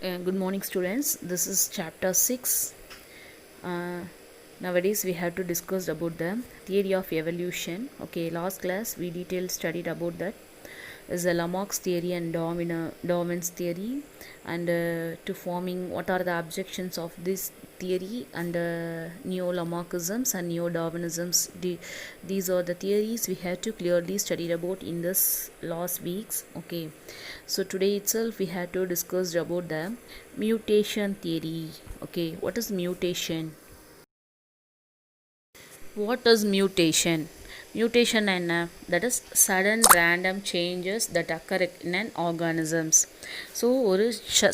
Good morning, students. This is chapter 6. Uh, Nowadays, we have to discuss about the theory of evolution. Okay, last class we detailed studied about that is the Lamarck's theory and Darwin's theory, and to forming what are the objections of this theory and neo-Lamarckisms and neo-Darwinisms. These are the theories we have to clearly study about in this last weeks. Okay, so today itself we have to discuss about the mutation theory. Okay, what is mutation? What is mutation? Mutation என்ன? That is sudden random changes that occur in an organisms. So ஒரு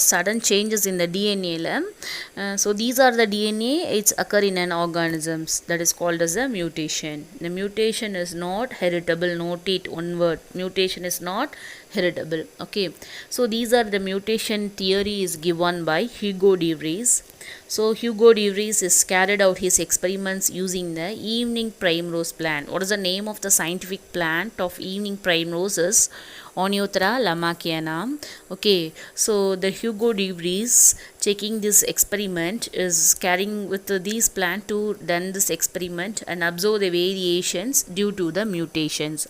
sudden changes in the DNA ல so these are the DNA it's occur in an organisms that is called as a mutation. The mutation is not heritable. Note it, one word. Mutation is not heritable. Okay. So these are the mutation theory is given by Hugo de Vries. So Hugo de Vries is carried out his experiments using the evening primrose plant. What is the name of the scientific plant of evening primrose is Oniothera lamakiana. Okay, so the Hugo de Vries taking this experiment is carrying with these plant to done this experiment and observe the variations due to the mutations.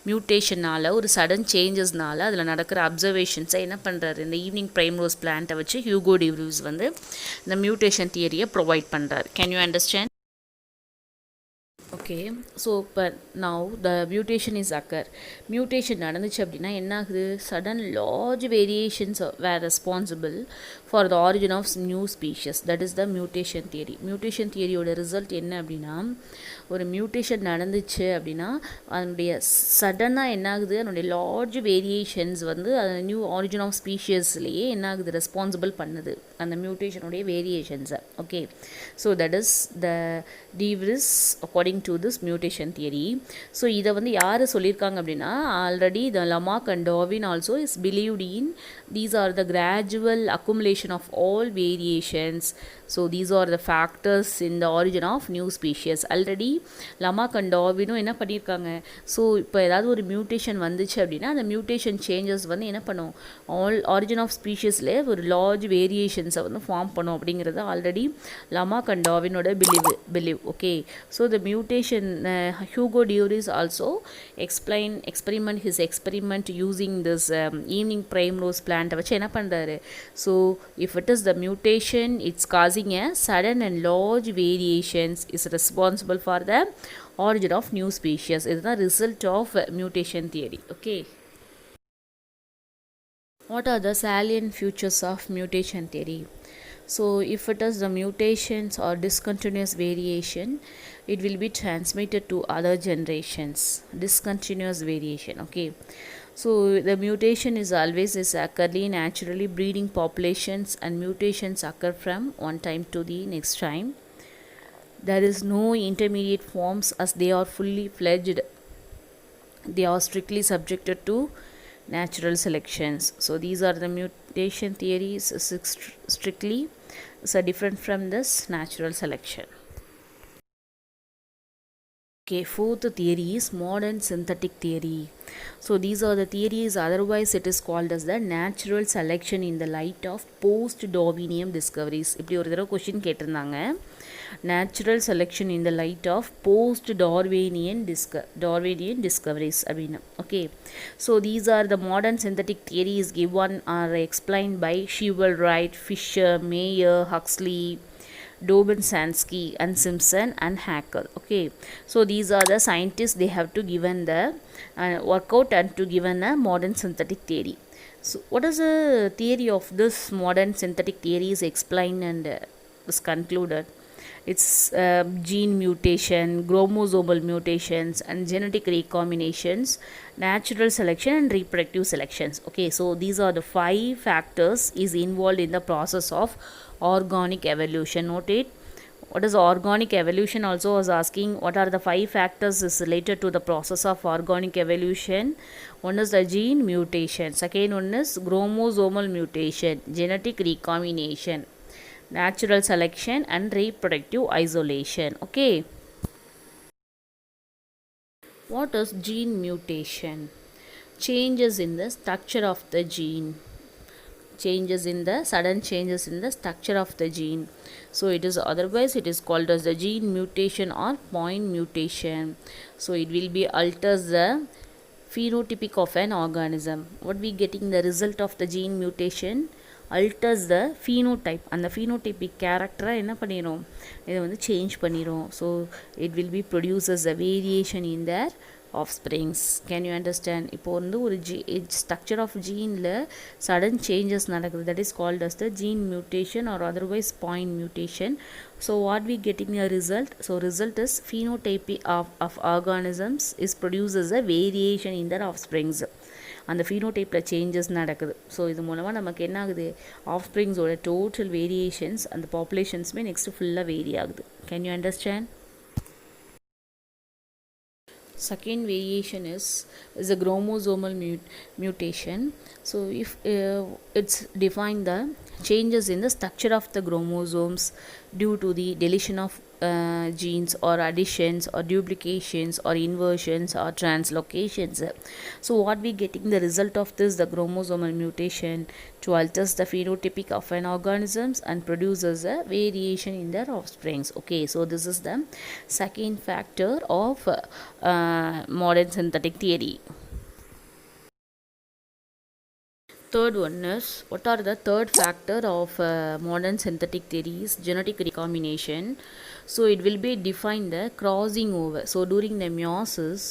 மியூட்டேஷனால் ஒரு sudden சேஞ்சஸ்னால அதில் நடக்கிற அப்சர்வேஷன்ஸை என்ன பண்ணுறாரு, இந்த evening ப்ரைம்ரோஸ் பிளான்ட்டை வச்சு Hugo D Wills வந்து இந்த மியூட்டேஷன் தியரியை ப்ரொவைட் பண்ணுறாரு. Can you understand? Okay, so இப்போ now the mutation is occur. Mutation நடந்துச்சு அப்படின்னா என்ன ஆகுது, sudden large variations were responsible for the origin of new species. That is the mutation theory. Mutation தியரியோட ரிசல்ட் என்ன அப்படின்னா, ஒரு மியூட்டேஷன் நடந்துச்சு அப்படின்னா அதனுடைய சடனாக என்ன ஆகுது, அதனுடைய லார்ஜ் வேரியேஷன்ஸ் வந்து அது நியூ ஆரிஜின் ஆஃப் ஸ்பீஷியஸ்லேயே என்ன ஆகுது, ரெஸ்பான்சிபிள் பண்ணுது அந்த மியூட்டேஷனுடைய வேரியேஷன்ஸை. Okay, so that is the de Vries according to this mutation theory. So இதை வந்து யார் சொல்லியிருக்காங்க அப்படின்னா, already the Lamarck and Darwin also is believed in these are the gradual accumulation of all variations. So these are the factors in the origin of new species. Already Lamarck and டார்வினும் என்ன பண்ணியிருக்காங்க, so இப்போ ஏதாவது ஒரு mutation வந்துச்சு அப்படின்னா அந்த mutation changes வந்து என்ன பண்ணும், ஆல் ஆரிஜின் ஆஃப் ஸ்பீஷியஸில் ஒரு லார்ஜ் வேரியேஷன்ஸை வந்து ஃபார்ம் பண்ணும் அப்படிங்கிறது ஆல்ரெடி லமார்க் அண்ட் டார்வினோட believe. Okay, so the mutation Hugo de Vries also experiment his experiment using this evening primrose plant வச்சு என்ன பண்ணுறாரு, so if it is the mutation it's causing a sudden and large variations is responsible for the origin of new species. இதுதான் result of mutation theory. Okay, what are the salient features of mutation theory? So if it is the mutations or discontinuous variation, it will be transmitted to other generations. Discontinuous variation. Okay, so the mutation is always occurring naturally breeding populations, and mutations occur from one time to the next time. There is no intermediate forms as they are fully fledged. They are strictly subjected to natural selections. So these are the mutation theories strictly so different from this natural selection. Okay, fourth theory is modern synthetic theory. So these are the theories, otherwise it is called as the natural selection in the light of post-Darwinian discoveries. இப்படி ஒரு தடவை question கேட்டிருந்தாங்க, natural selection in the light of post-Darwinian discoveries அப்படின்னா. Okay, so these are the modern synthetic theories given or explained by Shewell Wright, Fisher, Mayer, Huxley, Dobzhansky and Simpson and Haeckel. Okay, so these are the scientists, they have to given the workout and to given a modern synthetic theory. So what is the theory of this modern synthetic theory is explained and is concluded. It's gene mutation, chromosomal mutations and genetic recombinations, natural selection and reproductive selections. Okay, so these are the 5 factors is involved in the process of organic evolution. Note it, what is organic evolution also was asking, what are the 5 factors is related to the process of organic evolution. One is the gene mutation, second one is chromosomal mutation, genetic recombination, natural selection and reproductive isolation. Okay, what is gene mutation? Changes in the structure of the gene. sudden changes in the structure of the gene. So it is otherwise it is called as the gene mutation or point mutation. So it will be alters the phenotypic of an organism. What we getting the result of the gene mutation? Alters the phenotype. And the phenotypic character என்ன பண்ணிரும், இதை வந்து change பண்ணிரும். So it will be produces a variation in their offsprings. Can you understand? இப்போ வந்து ஒரு structure of geneல sudden changes நடக்குது, that is called as the gene mutation or otherwise point mutation. So what we getting a result? So result is phenotype of organisms is produces a variation in their offsprings. அந்த ஃபீனோடைப்பில் changes நடக்குது. So இது மூலமாக நமக்கு என்ன ஆகுது, ஆஃப்ஸ்ப்ரிங்ஸோட total variations அந்த பாப்புலேஷன்ஸுமே next ஃபுல்லாக vary ஆகுது. Can you understand? Second variation is a chromosomal mutation. So if it's defined the changes in the structure of the chromosomes due to the deletion of genes or additions or duplications or inversions or translocations. So what we getting the result of this, the chromosomal mutation to alters the phenotypic of an organisms and produces a variation in their offsprings. Okay, so this is the second factor of modern synthetic theory. Third one is, what are the third factor of modern synthetic theories? Genetic recombination. So it will be defined the crossing over. So during the meiosis,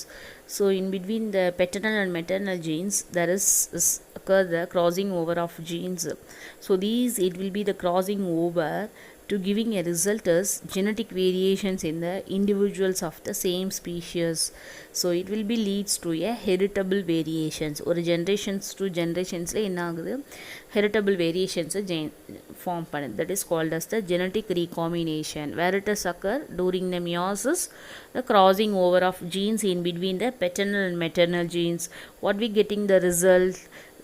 so in between the paternal and maternal genes there is occur the crossing over of genes. So these it will be the crossing over to giving a result as genetic variations in the individuals of the same species. So it will be leads to a heritable variations. Or generations to generations la enna agudhu, heritable variations form pannudu, that is called as the genetic recombination, where it is occur during the meiosis, the crossing over of genes in between the paternal and maternal genes. What we getting the result?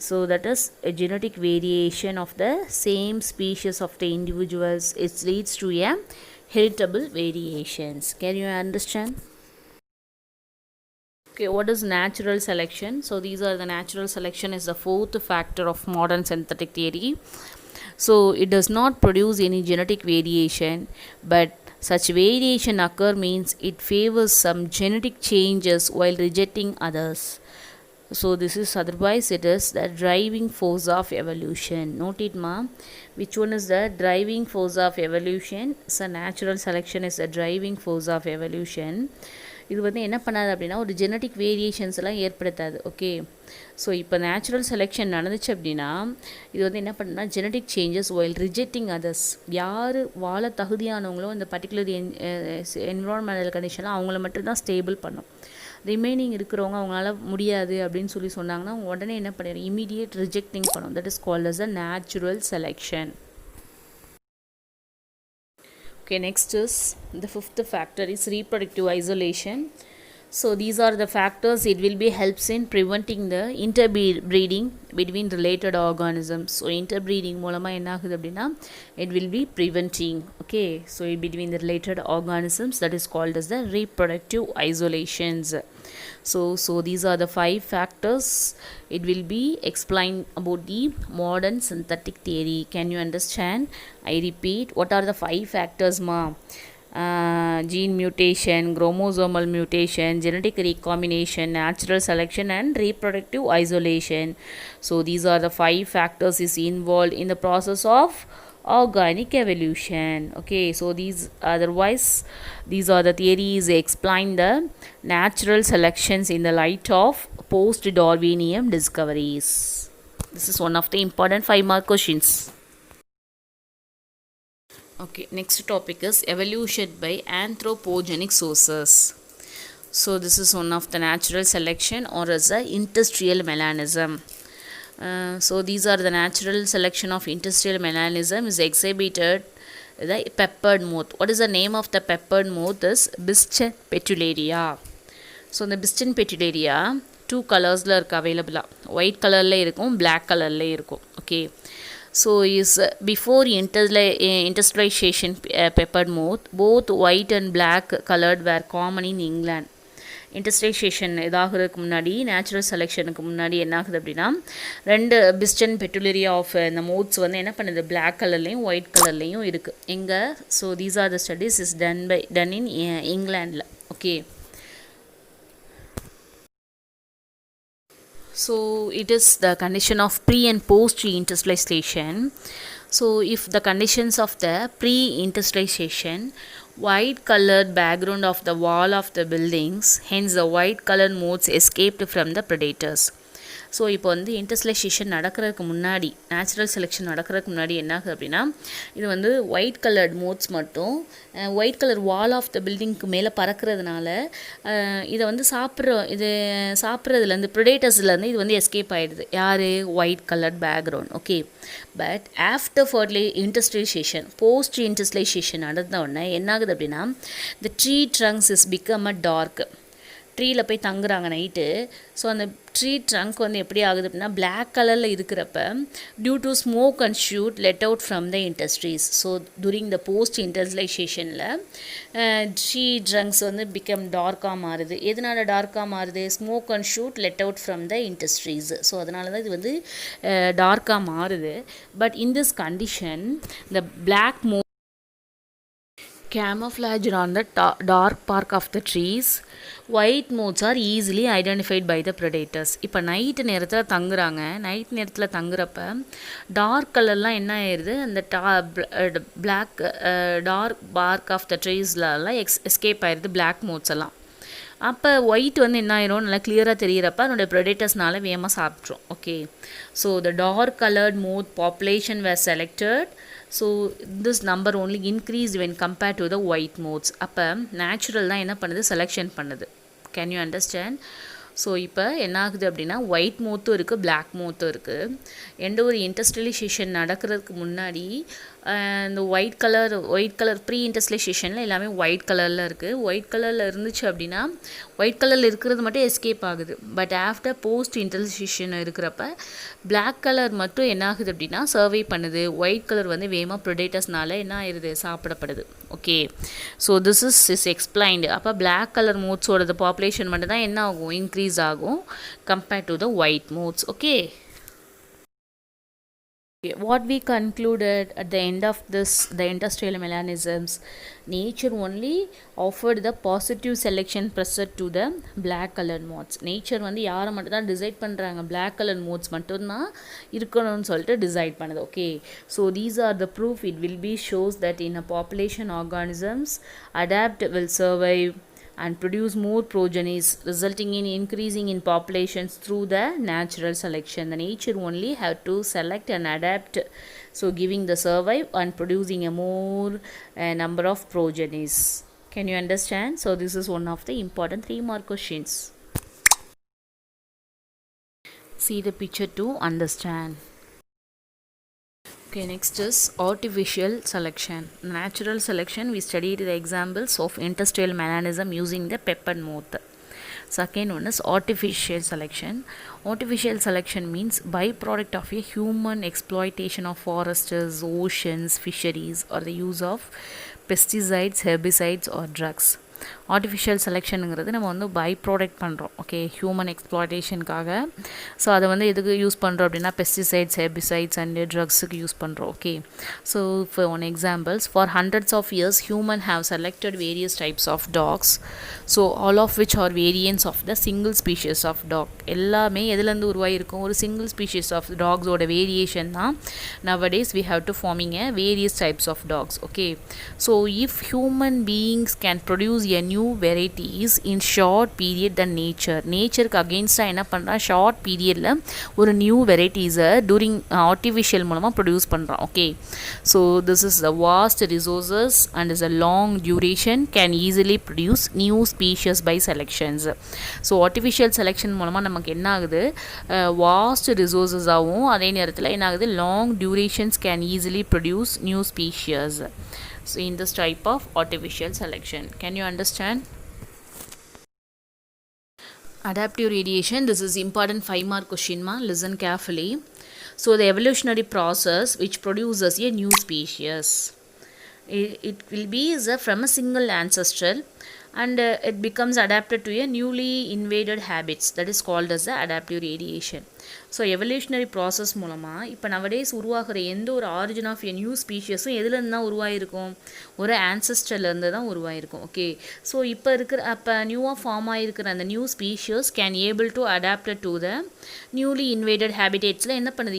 So that is a genetic variation of the same species of the individuals. It leads to a heritable variations. Can you understand? Okay, what is natural selection? So these are the natural selection is the fourth factor of modern synthetic theory. So it does not produce any genetic variation, but such variation occur means it favors some genetic changes while rejecting others. So this is otherwise it is the driving force of evolution. Note it ma, which one is the driving force of evolution? So natural selection is the driving force of evolution. இது வந்து என்ன பண்ணாது அப்படின்னா ஒரு genetic variations எல்லாம் ஏற்படுத்தாது. Okay, so இப்போ natural selection நடந்துச்சு அப்படின்னா இது வந்து என்ன பண்ணுன்னா genetic changes while rejecting others. யார் வாழ தகுதியானவங்களோ இந்த பர்டிகுலர் என்விரான்மெண்டல் கண்டிஷனில் அவங்கள மட்டும்தான் ஸ்டேபிள் பண்ணும். ரிமைனிங் இருக்கிறவங்க அவங்களால முடியாது அப்படின்னு சொல்லி சொன்னாங்கன்னா உடனே என்ன பண்ணிடும், இமீடியட் ரிஜெக்டிங் பண்ணும். That is called as a natural selection. Okay, next is the fifth factor is reproductive isolation. So these are the factors it will be helps in preventing the interbreeding between related organisms. So interbreeding மூலமா என்ன ஆகுது அப்படின்னா it will be preventing. Okay, so between the related organisms, that is called as the reproductive isolations. So these are the five factors it will be explained about the modern synthetic theory. Can you understand? I repeat, what are the five factors ma? Gene mutation, chromosomal mutation, genetic recombination, natural selection and reproductive isolation. So these are the five factors is involved in the process of organic evolution. Okay, so these are the theories explain the natural selections in the light of post-Darwinian discoveries. This is one of the important 5-mark questions. Okay, next topic is evolution by anthropogenic sources. So this is one of the natural selection or as a industrial melanism. So these are the natural selection of industrial melanism is exhibited the peppered moth. What is the name of the peppered moth? Is Biston petularia. So the Biston petularia two colorsல இருக்கு available. White colorல இருக்கும், black colorல இருக்கும். Okay, so is before industrialization peppered moth, both white and black colored were common in England. இன்டர்ஸ்டேஷன் இதாகிறதுக்கு முன்னாடி natural செலெக்ஷனுக்கு முன்னாடி என்ன ஆகுது அப்படின்னா 2 Biston betularia of இந்த moths வந்து என்ன பண்ணுது பிளாக் கலர்லேயும் ஒயிட் கலர்லேயும் இருக்குது எங்கே. So these are the studies is done in இங்கிலாண்டில். Okay. So it is the condition of pre and post reinterstitiation. So if the conditions of the pre-interstitiation, white colored background of the wall of the buildings, hence the white colored motes escaped from the predators. So இப்போ வந்து இன்டர்ஸ்லைசேஷன் நடக்கிறதுக்கு முன்னாடி natural selection நடக்கிறதுக்கு முன்னாடி என்ன ஆகுது அப்படின்னா இது வந்து ஒயிட் கலர்ட் மோட்ஸ் மட்டும் white colour wall of the பில்டிங்க்கு மேலே பறக்கிறதுனால இதை வந்து சாப்பிட்றதுலேருந்து ப்ரிடேட்டர்ஸ்லேருந்து இது வந்து எஸ்கேப் ஆகிடுது. யார்? White coloured background. Okay. But after industrialisation post industrialisation நடந்தவுடனே என்ன ஆகுது அப்படின்னா the tree trunks is become a dark. ட்ரீயில் போய் தங்குறாங்க நைட்டு. ஸோ அந்த ட்ரீ ட்ரங்க் வந்து எப்படி ஆகுது அப்படின்னா பிளாக் கலரில் இருக்கிறப்ப due to smoke and soot let out from the industries. So during the post இண்டஸ்ட்ரியலைசேஷனில் ட்ரீ ட்ரங்க்ஸ் வந்து பிகம் டார்க்காக மாறுது. எதனால டார்க்காக மாறுது? Smoke and soot let out from the industries. So அதனால தான் இது வந்து டார்க்காக மாறுது. But in this condition the black camouflaged on the dark bark of the trees, white motes are easily identified by the predators. இப்போ night நேரத்தில் தங்குறாங்க. Night நேரத்தில் தங்குறப்ப dark கலர்லாம் என்ன ஆயிடுது அந்த black dark bark of the ட்ரீஸ்லாம் எஸ்கேப் ஆயிடுது black moths எல்லாம். அப்போ ஒயிட் வந்து என்ன ஆயிரும் நல்லா கிளியராக தெரிகிறப்ப அதனுடைய ப்ரெடேட்டர்ஸ்னால வேகமாக சாப்பிட்ரும். Okay. So the dark coloured moth population were selected. So this number only increase when compared to the white moths. அப்போ நேச்சுரல் தான் என்ன பண்ணுது செலெக்ஷன் பண்ணுது. Can you understand? ஸோ இப்போ என்ன ஆகுது அப்படின்னா ஒயிட் மோத்தும் இருக்குது பிளாக் மோத்தும் இருக்குது. எந்த ஒரு இன்டர்ஸ்டலைசேஷன் நடக்கிறதுக்கு முன்னாடி இந்த ஒயிட் கலர் ப்ரீ இன்டர்ஸ்டலைசேஷனில் எல்லாமே ஒயிட் கலரில் இருக்குது. ஒயிட் கலரில் இருந்துச்சு அப்படின்னா ஒயிட் கலரில் இருக்கிறது மட்டும் எஸ்கேப் ஆகுது. பட் ஆஃப்டர் போஸ்ட் இன்டர்ஸ்டலைசேஷன் இருக்கிறப்ப பிளாக் கலர் மட்டும் என்ன ஆகுது அப்படின்னா சர்வை பண்ணுது. ஒயிட் கலர் வந்து வேகமாக ப்ரிடேட்டர்ஸ்னால என்ன ஆயிடுது சாப்பிடப்படுது. Okay. So this is explained. அப்போ பிளாக் கலர் மோட்ஸோட பாப்புலேஷன் மட்டும் தான் என்ன ஆகும் இன்க்ரீஸ் ஆகும் compared to the white moths. Okay. What we concluded at the end of this, the industrial melanisms, nature only offered the positive selection pressure to the black colored motes. nature வந்து யாரை மட்டும் தான் decide பண்ணுறாங்க black colored motes மட்டும்தான் இருக்கணும்னு சொல்லிட்டு decide பண்ணுது. Okay. So these are the proof it will be shows that in a population organisms adapt will survive and produce more progenies, resulting in increasing in populations through the natural selection. The nature only have to select and adapt, so giving the survive and producing a more number of progenies. Can you understand? So this is one of the important 3 mark questions. See the picture to understand. Okay, next is artificial selection. Natural selection, we studied the examples of industrial melanism using the peppered moth. Second one is artificial selection. Artificial selection means byproduct of a human exploitation of forests, oceans, fisheries, or the use of pesticides, herbicides, or drugs. Artificial செலெக்ஷனுங்கிறது நம்ம வந்து by product பண்ணுறோம். Okay. Human எக்ஸ்ப்ளாய்டேஷனுக்காக. ஸோ அதை வந்து எதுக்கு use பண்ணுறோம் அப்படின்னா பெஸ்டிசைட்ஸ், ஹெர்பிசைட்ஸ் அண்ட் ட்ரக்ஸுக்கு யூஸ் பண்ணுறோம். Okay. So for one examples for hundreds of years human have selected various types of dogs. So all of which are variants of the single species of dog. எல்லாமே எதுலேருந்து உருவாகிருக்கும் ஒரு single species of டாக்ஸோட variation தான் nowadays we have to forming a various types of dogs. Okay. So if human beings can produce a new varieties in short period than நேச்சருக்கு அகெயின்ஸ்டாக என்ன பண்ணுறான் ஷார்ட் பீரியடில் ஒரு நியூ வெரைட்டிஸை டூரிங் ஆர்டிஃபிஷியல் மூலமாக ப்ரொடியூஸ் பண்ணுறான். Okay. So this is the vast resources and is a long duration can easily produce new species by selections. So artificial selection மூலமாக நமக்கு என்ன ஆகுது வாஸ்ட் ரிசோர்ஸஸாகவும் அதே நேரத்தில் என்ன ஆகுது long durations can easily produce new species. So in this type of artificial selection. Can you understand? Adaptive radiation, this is important 5 mark question ma, listen carefully. So the evolutionary process which produces a new species, it will be from a single ancestral and it becomes adapted to a newly invaded habits, that is called as the adaptive radiation. So evolutionary process மூலமாக இப்போ nowadays உருவாகிற எந்த ஒரு origin of a new ஸ்பீஷியஸும் எதுலேருந்து தான் உருவாயிருக்கும், ஒரு ஆன்சஸ்டர்லேருந்து தான் உருவாயிருக்கும். Okay, so இப்போ இருக்கிற அப்போ நியூவாக ஃபார்ம் ஆகிருக்கிற அந்த new species can able to adapted to the newly invaded ஹேபிடேட்ஸில் என்ன பண்ணுது,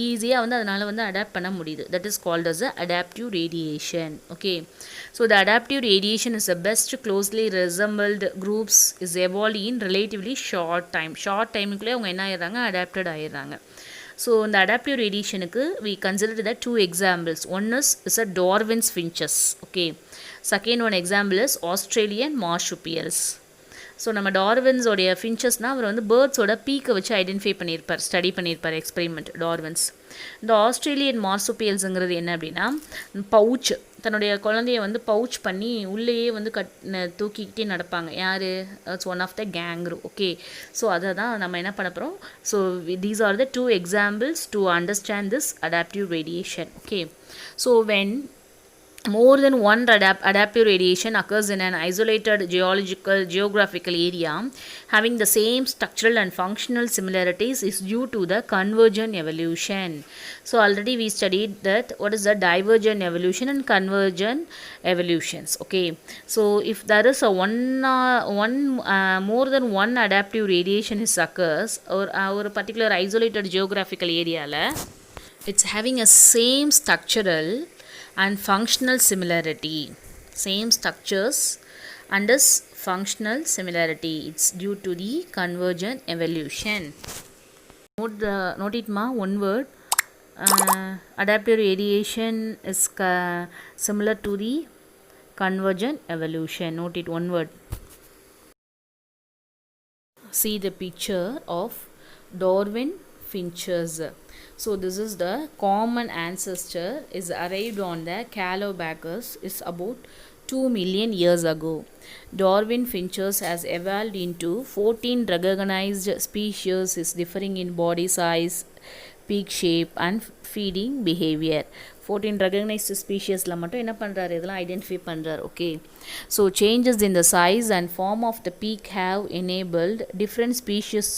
ஈஸியாக வந்து அதனால் வந்து அடாப்ட் பண்ண முடியுது. That is called as a adaptive radiation. Okay, so the adaptive radiation is the best closely resembled groups is evolve in relatively short டைமுக்குள்ளே அவங்க என்ன ஆயிடுறாங்க, அடாப்டட் ஆயிடுறாங்க. ஸோ இந்த அடாப்டிவ் ரேடியேஷனுக்கு we consider the two examples. One is a Darwin's finches. Okay, second one example is Australian marsupials. So நம்ம டார்வின்ஸோடைய ஃபின்ச்சஸ்னால் அவர் வந்து பேர்ட்ஸோட பீக்கை வச்சு ஐடென்டிஃபை பண்ணியிருப்பார், ஸ்டடி பண்ணியிருப்பார், எக்ஸ்பெரிமெண்ட் டார்வின்ஸ். இந்த ஆஸ்திரேலியன் மார்சுபியல்ஸுங்கிறது என்ன அப்படின்னா, பவுச், தன்னுடைய குழந்தைய வந்து பவுச் பண்ணி உள்ளேயே வந்து தூக்கிக்கிட்டே நடப்பாங்க. யார், it's one of the kangaroo. Okay, so அதை தான் நம்ம என்ன பண்ண போகிறோம். So these are the two examples to understand this adaptive radiation. Okay, so when more than one adaptive radiation occurs in an isolated geographical area having the same structural and functional similarities is due to the convergent evolution. So already we studied that what is the divergent evolution and convergent evolutions. Okay, so if there is a more than one adaptive radiation is occurs or a particular isolated geographical area la, it's having a same structural and functional similarity, same structures and is functional similarity. It's due to the convergent evolution. Note it ma, one word, adaptive radiation is similar to the convergent evolution. Note it, one word. See the picture of Darwin finches. So this is the common ancestor is arrived on the Galapagos is about 2 million years ago. Darwin finches has evolved into 14 recognized species is differing in body size, beak shape and feeding behavior. 14 recognized speciesல மட்டும் என்ன பண்ணுறாரு, இதெல்லாம் identify பண்ணுறாரு. Okay, so changes in the size and form of the beak have enabled different species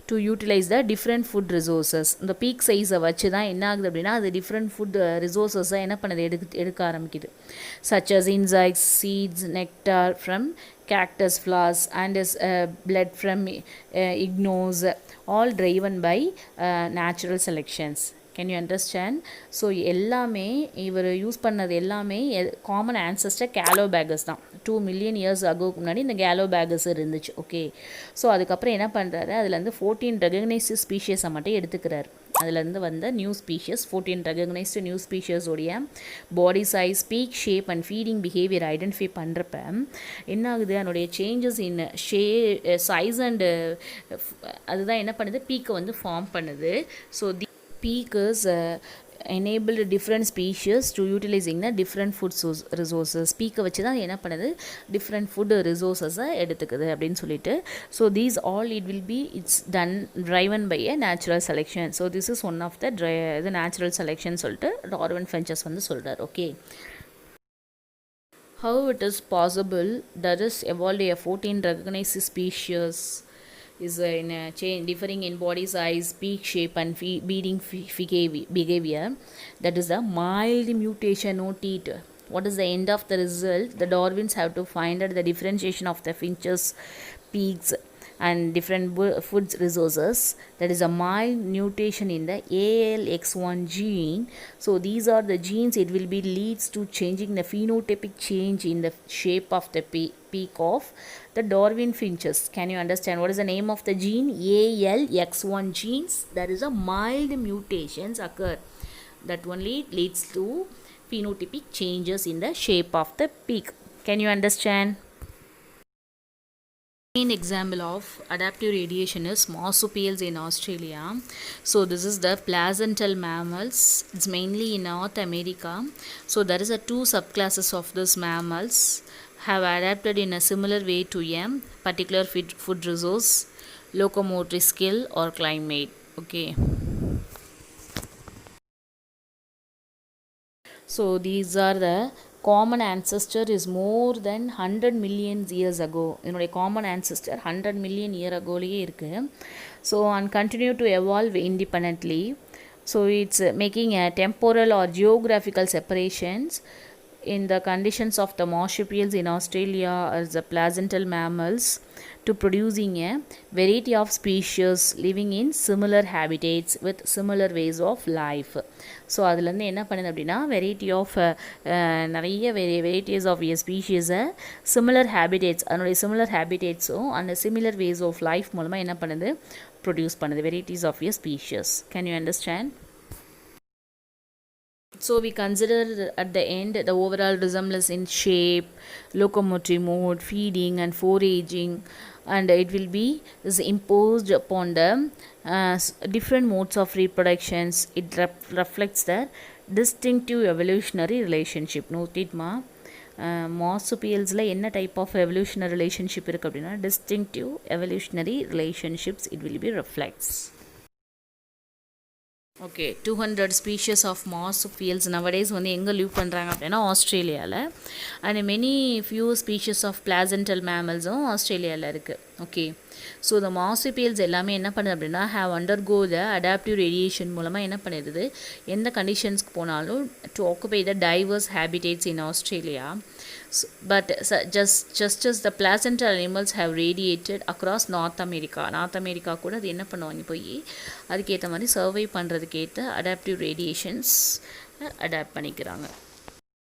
to utilise the different food resources. இந்த beak சைஸை வச்சு தான் என்ன ஆகுது அப்படின்னா, அது டிஃப்ரெண்ட் ஃபுட் ரிசோர்ஸஸை என்ன பண்ணுது, எடுக்க ஆரம்பிக்குது. Such as insects, seeds, nectar from cactus flowers and is blood from ignos, all driven by natural selections. Can you understand? So எல்லாமே இவர் யூஸ் பண்ணது எல்லாமே காமன் ஆன்சஸ்டர் கேலோபேகஸ் தான். 2 மில்லியன் இயர்ஸ் அகோக்கு முன்னாடி இந்த கேலோபேகஸ் இருந்துச்சு. ஓகே, ஸோ அதுக்கப்புறம் என்ன பண்ணுறாரு, அதுலேருந்து 14 ரெகக்னைஸ்டு ஸ்பீஷியஸை மட்டும் எடுத்துக்கிறார். அதுலேருந்து வந்த நியூ ஸ்பீஷியஸ் 14 ரெகக்னைஸ்டு நியூ ஸ்பீஷியஸோடைய body size, beak shape and feeding behaviour identify பண்ணுறப்ப என்ன ஆகுது, அதனுடைய சேஞ்சஸ் இன் சைஸ் அண்டு அதுதான் என்ன பண்ணுது, பீக்கை வந்து ஃபார்ம் பண்ணுது. So peak is enabled different species to utilizing the different food resources. பீக்கை வச்சு தான் என்ன பண்ணுது, டிஃப்ரெண்ட் ஃபுட் ரிசோர்ஸஸை எடுத்துக்குது அப்படின்னு சொல்லிட்டு. So these all it will be it's done driven by a natural selection. So this is one of the இது natural selection சொல்லிட்டு Darwin finches வந்து சொல்கிறார். Okay, how it is possible that is evolved a 14 recognized species is in a change differing in body size, peak shape and feeding behavior. That is a mild mutation. Note it. What is the end of the result? The Darwins have to find out the differentiation of the finches, peaks and different food resources. That is a mild mutation in the ALX1 gene. So these are the genes, it will be leads to changing the phenotypic change in the shape of the peak of the Darwin finches. Can you understand what is the name of the gene? ALX1 genes. There is a mild mutations occur that only leads to phenotypic changes in the shape of the peak. Can you understand? Main example of adaptive radiation is marsupials in Australia. So this is the placental mammals. It's mainly in North America. So there is a 2 subclasses of these mammals have adapted in a similar way to a particular food resource, locomotory skill or climate. Okay, so these are the common ancestor is more than 100 million years ago. என்னுடைய common ancestor 100 million year agoலயே இருக்கு. So and continue to evolve independently. So it's making a temporal or geographical separations in the conditions of the marsupials in Australia as the placental mammals to producing a variety of species living in similar habitats with similar ways of life. So அதுலேருந்து என்ன பண்ணுது அப்படின்னா variety of நிறைய varieties of ஸ்பீஷீஸை similar habitats அதனுடைய similar ஹேபிடேட்ஸும் அந்த similar ways of life மூலமாக என்ன பண்ணுது ப்ரொடியூஸ் பண்ணுது varieties of species. Can you understand? So we consider at the end the overall resemblance in shape, locomotive mode, feeding and foraging, and it will be is imposed upon the different modes of reproductions. It reflects the distinctive evolutionary relationship. Note it ma, marsupialsல என்ன type of evolutionary relationship இருக்கு அப்படின்னா distinctive evolutionary relationships it will be reflects. Okay 200 species of marsupials nowadays வந்து எங்கே live பண்ணுறாங்க அப்படின்னா ஆஸ்திரேலியாவில். And many few species of placental மேமல்ஸும் ஆஸ்திரேலியாவில் இருக்குது. ஓகே ஸோ இந்த marsupials எல்லாமே என்ன பண்ணுது அப்படின்னா have undergo the adaptive radiation மூலமாக என்ன பண்ணிடுது எந்த கண்டிஷன்ஸ்க்கு போனாலும் to occupy the divorce habitats in Australia. But just as the placental animals have radiated across North America கூட அது என்ன பண்ணுவாங்க போய் அதுக்கேற்ற மாதிரி சர்வை பண்ணுறதுக்கேற்ற அடாப்டிவ் ரேடியேஷன்ஸ் அடாப்ட் பண்ணிக்கிறாங்க.